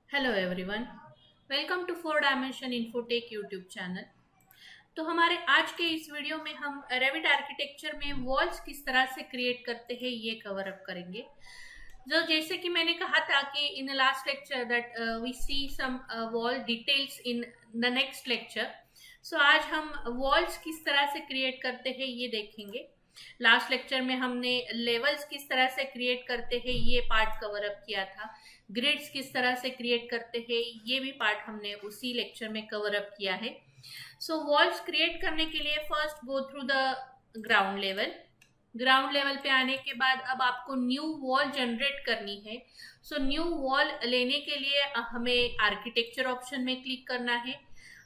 Hello everyone, welcome to Four Dimension Infotech YouTube channel. तो हमारे आज के इस वीडियो में हम रेविट आर्किटेक्चर में वॉल्स किस तरह से क्रिएट करते हैं ये कवर अप करेंगे। जो जैसे कि मैंने कहा था कि in last lecture that we see some wall details in the next lecture. So आज हम वॉल्स किस तरह से क्रिएट करते हैं ये देखेंगे। लास्ट लेक्चर में हमने लेवल्स किस तरह से क्रिएट करते हैं ये पार्ट कवर अप किया था। ग्रिड्स किस तरह से क्रिएट करते हैं ये भी पार्ट हमने उसी लेक्चर में कवर अप किया है। सो वॉल्स क्रिएट करने के लिए first go through the ground level. Ground level पे आने के बाद अब आपको न्यू वॉल जनरेट करनी है। सो न्यू वॉल लेने के लिए हमें आर्किटेक्चर ऑप्शन में क्लिक करना है।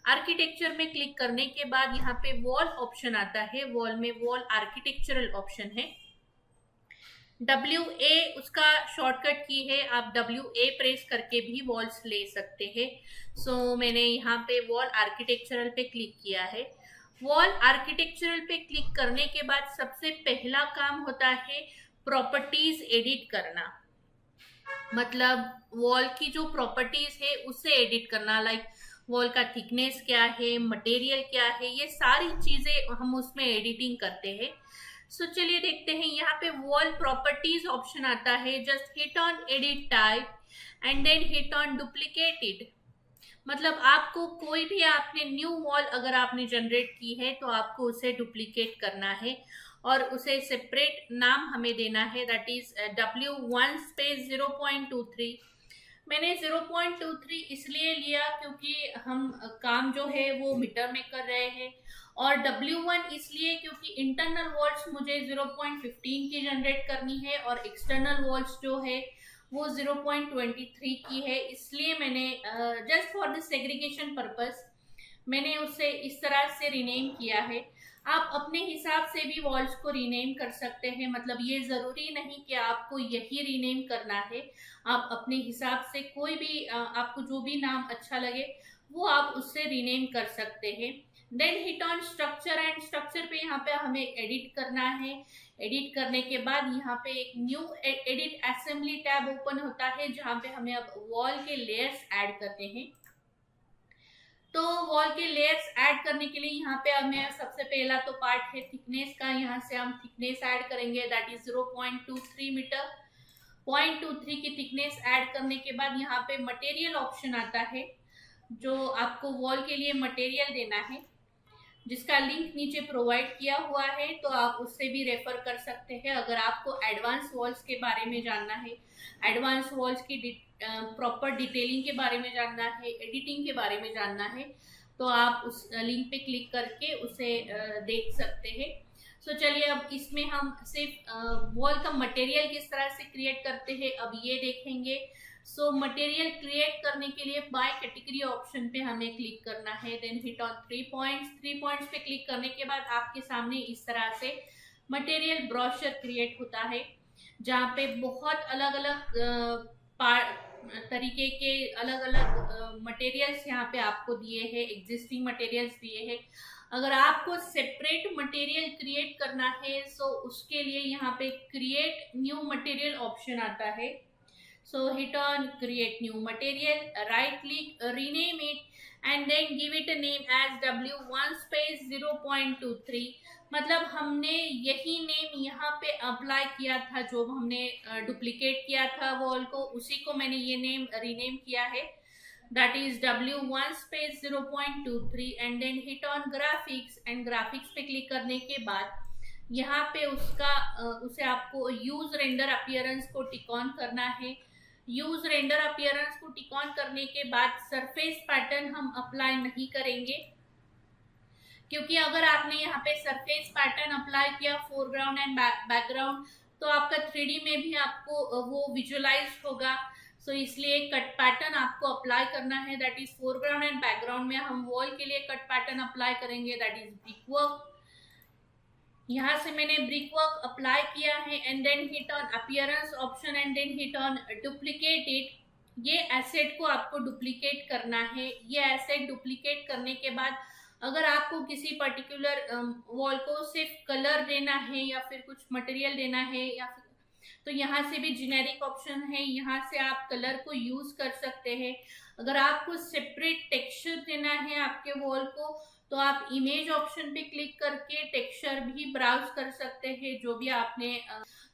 आर्किटेक्चर में क्लिक करने के बाद यहाँ पे वॉल ऑप्शन आता है। वॉल में वॉल आर्किटेक्चरल ऑप्शन है। WA उसका शॉर्टकट की है, आप WA प्रेस करके भी वॉल्स ले सकते हैं। सो मैंने यहाँ पे वॉल आर्किटेक्चरल पे क्लिक किया है। वॉल आर्किटेक्चरल पे क्लिक करने के बाद सबसे पहला काम होता है प्रॉपर्टीज एडिट करना। मतलब वॉल की जो प्रॉपर्टीज है उसे एडिट करना, लाइक वॉल का थिकनेस क्या है, मटेरियल क्या है, ये सारी चीजें हम उसमें एडिटिंग करते हैं। सो चलिए देखते हैं। यहाँ पे वॉल प्रॉपर्टीज ऑप्शन आता है। Just hit on edit type and then hit on duplicated. मतलब आपको कोई भी आपने न्यू वॉल अगर आपने जनरेट की है तो आपको उसे डुप्लीकेट करना है और उसे सेपरेट नाम हमें देना है, दैट इज W1 स्पेस 0.23। मैंने 0.23 इसलिए लिया क्योंकि हम काम जो है वो मीटर में कर रहे हैं, और W1 इसलिए क्योंकि इंटरनल वॉल्स मुझे 0.15 की जनरेट करनी है और एक्सटर्नल वॉल्स जो है वो 0.23 की है। इसलिए मैंने just for the segregation purpose मैंने उसे इस तरह से रीनेम किया है। आप अपने हिसाब से भी वॉल्स को रीनेम कर सकते हैं, मतलब ये जरूरी नहीं कि आपको यही रीनेम करना है। आप अपने हिसाब से कोई भी आपको जो भी नाम अच्छा लगे वो आप उससे रीनेम कर सकते हैं। Then hit on structure and structure पे यहाँ पे हमें एडिट करना है। एडिट करने के बाद यहाँ पे एक new edit assembly tab open होता है जहाँ पे हमें अब वॉल के लेयर्स ऐड करते हैं। तो वॉल के लेयर्स ऐड करने के लिए यहाँ पे हमें सबसे पहला तो पार्ट है थिकनेस का। यहाँ से हम थिकनेस ऐड करेंगे, दैट इज 0.23 मीटर। 0.23 की थिकनेस ऐड करने के बाद यहाँ पे मटेरियल ऑप्शन आता है, जो आपको वॉल के लिए मटेरियल देना है, जिसका लिंक नीचे प्रोवाइड किया हुआ है, तो आप उससे भी रेफर कर सकते हैं अगर आपको एडवांस वॉल्स के बारे में जानना है, एडवांस वॉल्स की प्रॉपर डिटेलिंग के बारे में जानना है, एडिटिंग के बारे में जानना है, तो आप उस लिंक पे क्लिक करके उसे देख सकते हैं। सो चलिए अब इसमें हम सिर्फ वॉल का मटेरियल किस तरह से क्रिएट करते हैं अब ये देखेंगे। सो मटेरियल क्रिएट करने के लिए बाय कैटेगरी ऑप्शन पे हमें क्लिक करना है। देन हिट ऑन 3 पॉइंट्स पे क्लिक करने के बाद आपके सामने इस तरह से मटेरियल ब्रोशर क्रिएट होता है, जहाँ पे बहुत अलग अलग तरीके के अलग अलग मटेरियल्स यहाँ पे आपको दिए हैं, एग्जिस्टिंग मटेरियल्स दिए हैं। अगर आपको सेपरेट मटेरियल क्रिएट करना है सो उसके लिए यहाँ पे क्रिएट न्यू मटेरियल ऑप्शन आता है। So hit on create new material, right click, rename it and then give it a name as W1 space 0.23। मतलब हमने यही नेम यहाँ पे अप्लाई किया था, जो हमने डुप्लीकेट किया था वॉल को, उसी को मैंने ये नेम रीनेम किया है, that is W1 space 0.23 and then hit on graphics and graphics पे क्लिक करने के बाद यहाँ पे उसे आपको यूज रेंडर अपीयरेंस को टिक ऑन करना है। यूज रेंडर अपीयरेंस को टिक ऑन करने के बाद सरफेस पैटर्न हम अप्लाई नहीं करेंगे, क्योंकि अगर आपने यहाँ पे सरफेस पैटर्न अप्लाई किया फोरग्राउंड एंड बैकग्राउंड तो आपका 3D में भी आपको वो विजुअलाइज होगा। सो इसलिए कट पैटर्न आपको अप्लाई करना है, that is foreground and background में हम वॉल के लिए कट पैटर्न अप्लाई करेंगे, दैट इज ब्रिक वर्क। यहाँ से मैंने ब्रिक वर्क अप्लाई किया है and then hit on appearance option and then hit on duplicate it. ये एसेट को आपको डुप्लीकेट करना है। ये एसेट डुप्लीकेट करने के बाद अगर आपको किसी पर्टिकुलर वॉल को सिर्फ कलर देना है या फिर कुछ मटेरियल देना है या फिर तो यहाँ से भी जेनेरिक ऑप्शन है, यहाँ से आप कलर को यूज कर सकते हैं। अगर आपको सेपरेट टेक्सचर देना है आपके वॉल को तो आप इमेज ऑप्शन पे क्लिक करके टेक्सचर भी ब्राउज कर सकते हैं। जो भी आपने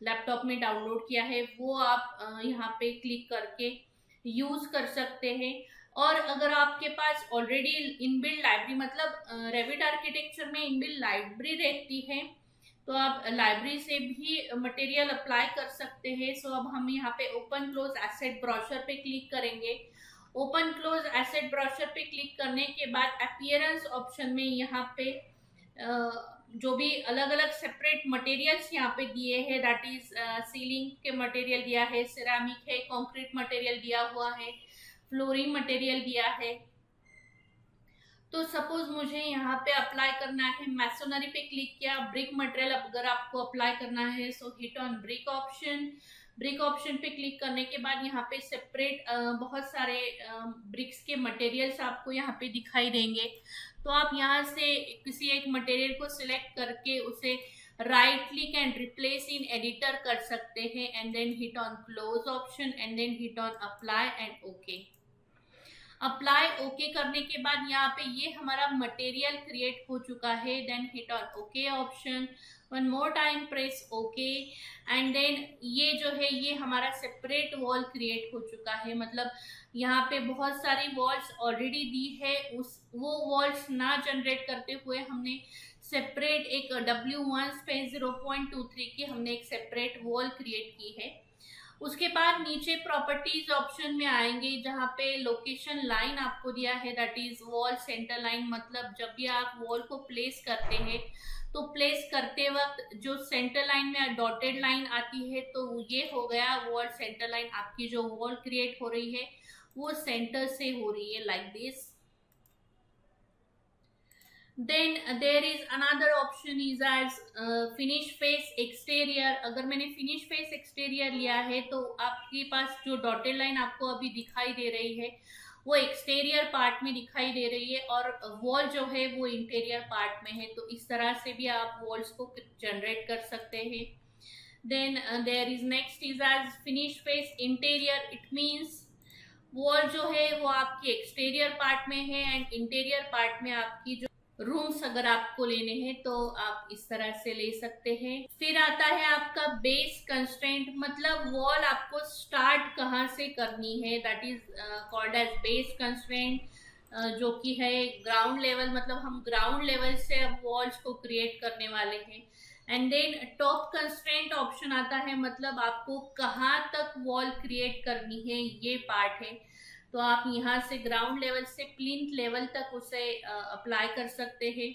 लैपटॉप में डाउनलोड किया है वो आप यहाँ पे क्लिक करके यूज कर सकते हैं। और अगर आपके पास ऑलरेडी इनबिल्ट लाइब्रेरी मतलब रेविट आर्किटेक्चर में इनबिल्ट लाइब्रेरी रहती है तो आप लाइब्रेरी से भी मटेरियल अप्लाई कर सकते हैं। सो अब हम यहाँ पे ओपन क्लोज एसेट ब्रोशर पे क्लिक करेंगे। ओपन क्लोज एसेट ब्रोशर पे क्लिक करने के बाद अपीयरेंस ऑप्शन में यहाँ पे जो भी अलग अलग सेपरेट मटेरियल्स यहाँ पे दिए हैं, दैट इज सीलिंग के मटेरियल दिया है, सिरामिक है, कंक्रीट मटेरियल दिया हुआ है, फ्लोरिंग मटेरियल दिया है। तो सपोज मुझे यहाँ पे अप्लाई करना है, मैसोनरी पे क्लिक किया, ब्रिक मटेरियल अगर आपको अप्लाई करना है सो hit on brick option. Brick option पे क्लिक करने के बाद यहाँ पे सेपरेट बहुत सारे ब्रिक्स के मटेरियल्स आपको यहाँ पे दिखाई देंगे। तो आप यहाँ से किसी एक मटेरियल को सिलेक्ट करके उसे right click and replace in editor कर सकते हैं and then hit on close option and then hit on apply and okay. Apply okay करने के बाद यहाँ पे ये हमारा मटेरियल क्रिएट हो चुका है। Then hit on okay option, one more time press okay and then ये जो है ये हमारा सेपरेट वॉल क्रिएट हो चुका है। मतलब यहाँ पे बहुत सारी वॉल्स ऑलरेडी दी है, वो वॉल्स ना जनरेट करते हुए हमने सेपरेट एक W1 स्पेस 0.23 की हमने एक सेपरेट वॉल क्रिएट की है। उसके बाद नीचे प्रॉपर्टीज ऑप्शन में आएंगे जहाँ पे लोकेशन लाइन आपको दिया है, that is wall centre line. मतलब जब भी आप वॉल को प्लेस करते हैं तो प्लेस करते वक्त जो सेंटर लाइन में डॉटेड लाइन आती है तो ये हो गया वॉल सेंटर लाइन। आपकी जो वॉल क्रिएट हो रही है वो सेंटर से हो रही है, like this. Then there is another option is as finish face exterior। अगर मैंने finish face exterior लिया है तो आपके पास जो डॉटेड लाइन आपको अभी दिखाई दे रही है वो एक्सटीरियर पार्ट में दिखाई दे रही है और वॉल जो है वो इंटीरियर पार्ट में है। तो इस तरह से भी आप वॉल्स को जनरेट कर सकते हैं। Then there is next is edge finish face interior. It means wall जो है वो आपकी एक्सटीरियर पार्ट में है एंड इंटीरियर पार्ट में आपकी जो रूम्स अगर आपको लेने हैं तो आप इस तरह से ले सकते हैं। फिर आता है आपका बेस कंस्ट्रेंट, मतलब वॉल आपको स्टार्ट कहाँ से करनी है, that is called as base constraint, जो कि है ग्राउंड लेवल। मतलब हम ग्राउंड लेवल से अब वॉल्स को क्रिएट करने वाले हैं। And then top constraint option आता है, मतलब आपको कहाँ तक वॉल क्रिएट करनी है ये पार्ट है। तो आप यहाँ से ग्राउंड लेवल से प्लिंथ लेवल तक उसे अप्लाई कर सकते हैं।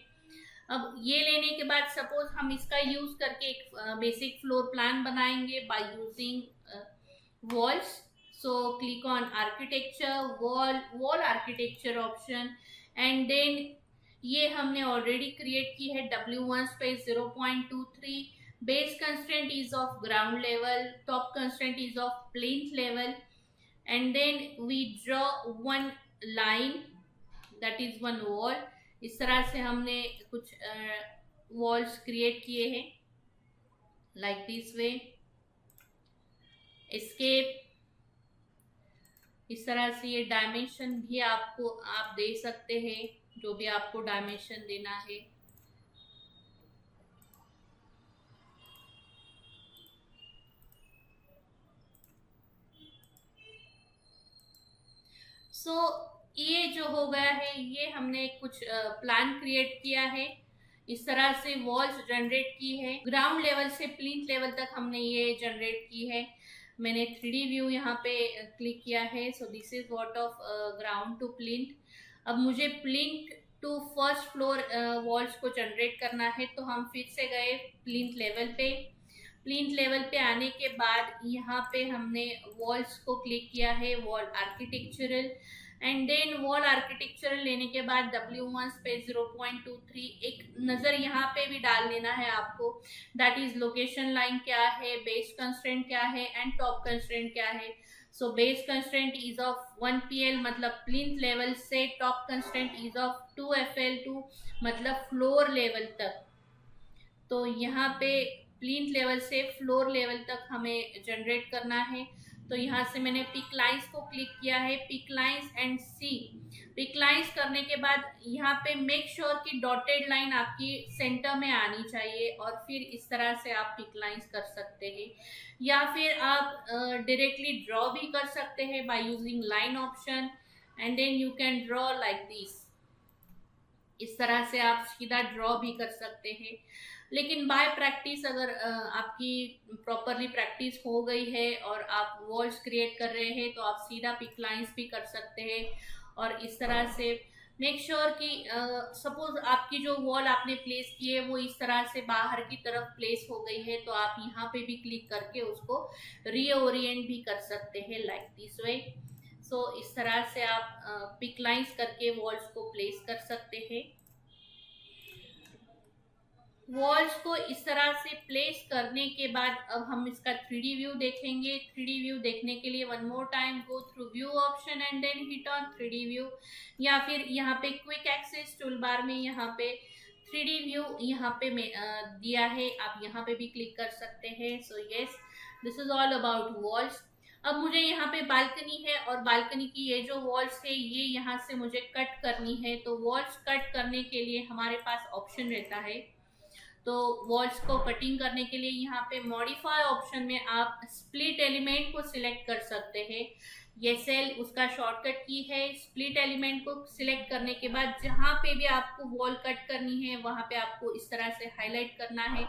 अब ये लेने के बाद सपोज हम इसका यूज करके एक बेसिक फ्लोर प्लान बनाएंगे by using walls. So click on architecture, wall architecture option and then ये हमने ऑलरेडी क्रिएट की है W1 space 0.23। Base constraint is of ground level, top constraint is of plinth level and then we draw one line, that is one wall। इस तरह से हमने कुछ walls create किए हैं like this way। escape, इस तरह से ये डायमेंशन भी आप दे सकते हैं जो भी आपको डायमेंशन देना है। सो ये जो हो गया है ये हमने कुछ प्लान क्रिएट किया है, इस तरह से वॉल्स जनरेट की है। ग्राउंड लेवल से प्लिंथ लेवल तक हमने ये जनरेट की है। मैंने 3D व्यू यहाँ पे क्लिक किया है। So this is what of ground to plinth. अब मुझे plinth to first floor walls को जनरेट करना है तो हम फिर से गए प्लिंथ लेवल पे। प्लिंथ लेवल पे आने के बाद यहाँ पे हमने वॉल्स को क्लिक किया है, wall architectural and then wall architectural लेने के बाद W1 स्पेस 0.23 एक नज़र यहाँ पे भी डाल लेना है आपको, दैट इज लोकेशन लाइन क्या है, बेस कंस्ट्रेंट क्या है एंड टॉप कंस्ट्रेंट क्या है। So base constraint is of 1 PL मतलब प्लिंथ लेवल से, top constraint is of 2 FL2 मतलब फ्लोर लेवल तक। तो यहाँ पे प्लिंथ लेवल से फ्लोर लेवल तक हमें जनरेट करना है। तो यहाँ से मैंने पिक लाइंस को क्लिक किया है, pick lines and see. Pick lines करने के बाद यहाँ पे मेक श्योर कि डॉटेड लाइन आपकी सेंटर में आनी चाहिए, और फिर इस तरह से आप पिक लाइंस कर सकते हैं, या फिर आप डायरेक्टली ड्रॉ भी कर सकते हैं by using line option, and then you can draw like this. इस तरह से आप सीधा ड्रॉ भी कर सकते हैं। लेकिन बाय प्रैक्टिस, अगर आपकी प्रॉपरली प्रैक्टिस हो गई है और आप वॉल्स क्रिएट कर रहे हैं, तो आप सीधा पिक लाइंस भी कर सकते हैं। और इस तरह से मेक श्योर कि सपोज आपकी जो वॉल आपने प्लेस की है वो इस तरह से बाहर की तरफ प्लेस हो गई है, तो आप यहाँ पे भी क्लिक करके उसको रीओरिएंट भी कर सकते हैं लाइक दिस वे। सो इस तरह से आप पिक लाइंस करके वॉल्स को प्लेस कर सकते हैं। वॉल्स को इस तरह से प्लेस करने के बाद अब हम इसका 3D व्यू देखेंगे। 3D व्यू देखने के लिए one more time go through view option and then hit on 3D view, या फिर यहाँ पे क्विक एक्सेस टूल बार में यहाँ पे 3D व्यू यहाँ पे दिया है, आप यहाँ पे भी क्लिक कर सकते हैं। So yes, this is all about walls. अब मुझे यहाँ पे बालकनी है, और बालकनी की ये जो वॉल्स है ये यहाँ से मुझे कट करनी है। तो वॉल्स कट करने के लिए हमारे पास ऑप्शन रहता है। तो वॉल्स को कटिंग करने के लिए यहाँ पे मॉडिफाई ऑप्शन में आप स्प्लिट एलिमेंट को सिलेक्ट कर सकते हैं। ये सेल उसका शॉर्टकट की है। स्प्लिट एलिमेंट को सिलेक्ट करने के बाद जहाँ पे भी आपको वॉल कट करनी है वहाँ पे आपको इस तरह से हाईलाइट करना है,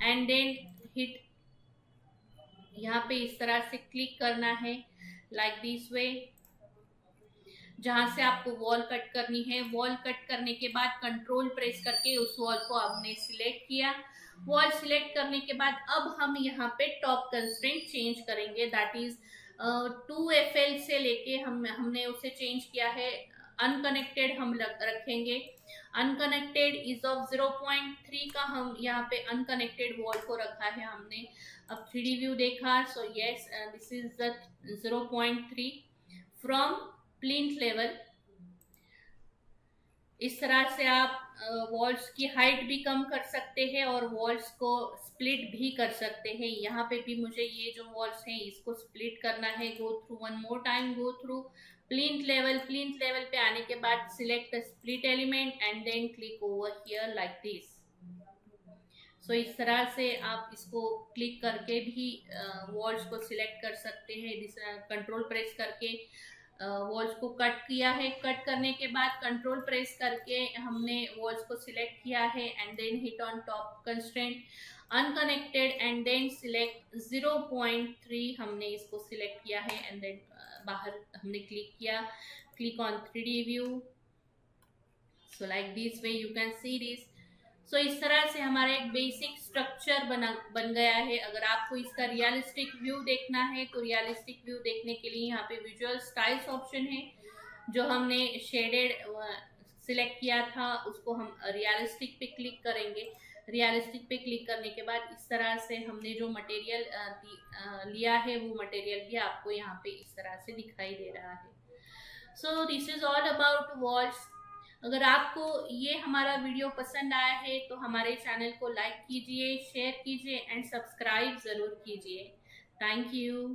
एंड देन हिट, यहाँ पे इस तरह से क्लिक करना है लाइक दिस वे। जहां से आपको वॉल कट करनी है, वॉल कट करने के बाद कंट्रोल प्रेस करके उस वॉल को आपने सिलेक्ट किया। वॉल सिलेक्ट करने के बाद अब हम यहाँ पे टॉप कंस्ट्रेंट चेंज करेंगे, दैट इज 2FL से लेके हमने उसे चेंज किया है, अनकनेक्टेड हम रखेंगे। अनकनेक्टेड इज ऑफ 0.3 का हम यहाँ पे अनकनेक्टेड वॉल को रखा है हमने। अब 3D व्यू देखा, so yes this is the 0.3 from plinth level. इस तरह से आप वॉल्स की हाइट भी कम कर सकते हैं और वॉल्स को स्प्लिट भी कर सकते हैं। यहाँ पे भी मुझे ये जो वॉल्स हैं इसको स्प्लिट करना है। Go through one more time, go through plinth level. Plinth level पे आने के बाद select the split element and then click over here like this. So इस तरह से आप इसको क्लिक करके भी वॉल्स को सिलेक्ट कर सकते हैं। कंट्रोल प्रेस करके वॉल्स को कट किया है। कट करने के बाद कंट्रोल प्रेस करके हमने वॉल्स को सिलेक्ट किया है, and then hit on top constraint unconnected, and then select 0.3 हमने इसको सिलेक्ट किया है, एंड देन बाहर हमने क्लिक किया। Click on 3D view. So like this way you can see this. So इस तरह से हमारा एक बेसिक स्ट्रक्चर बन गया है। अगर आपको इसका रियलिस्टिक व्यू देखना है तो रियलिस्टिक व्यू देखने के लिए यहाँ पे विजुअल स्टाइल्स ऑप्शन है, जो हमने शेडेड सिलेक्ट किया था उसको हम रियलिस्टिक पे क्लिक करेंगे। रियलिस्टिक पे क्लिक करने के बाद इस तरह से हमने जो मटेरियल लिया है वो मटेरियल भी आपको यहाँ पे इस तरह से दिखाई दे रहा है। So this is all about walls. अगर आपको ये हमारा वीडियो पसंद आया है तो हमारे चैनल को लाइक कीजिए, शेयर कीजिए एंड सब्सक्राइब ज़रूर कीजिए। Thank you.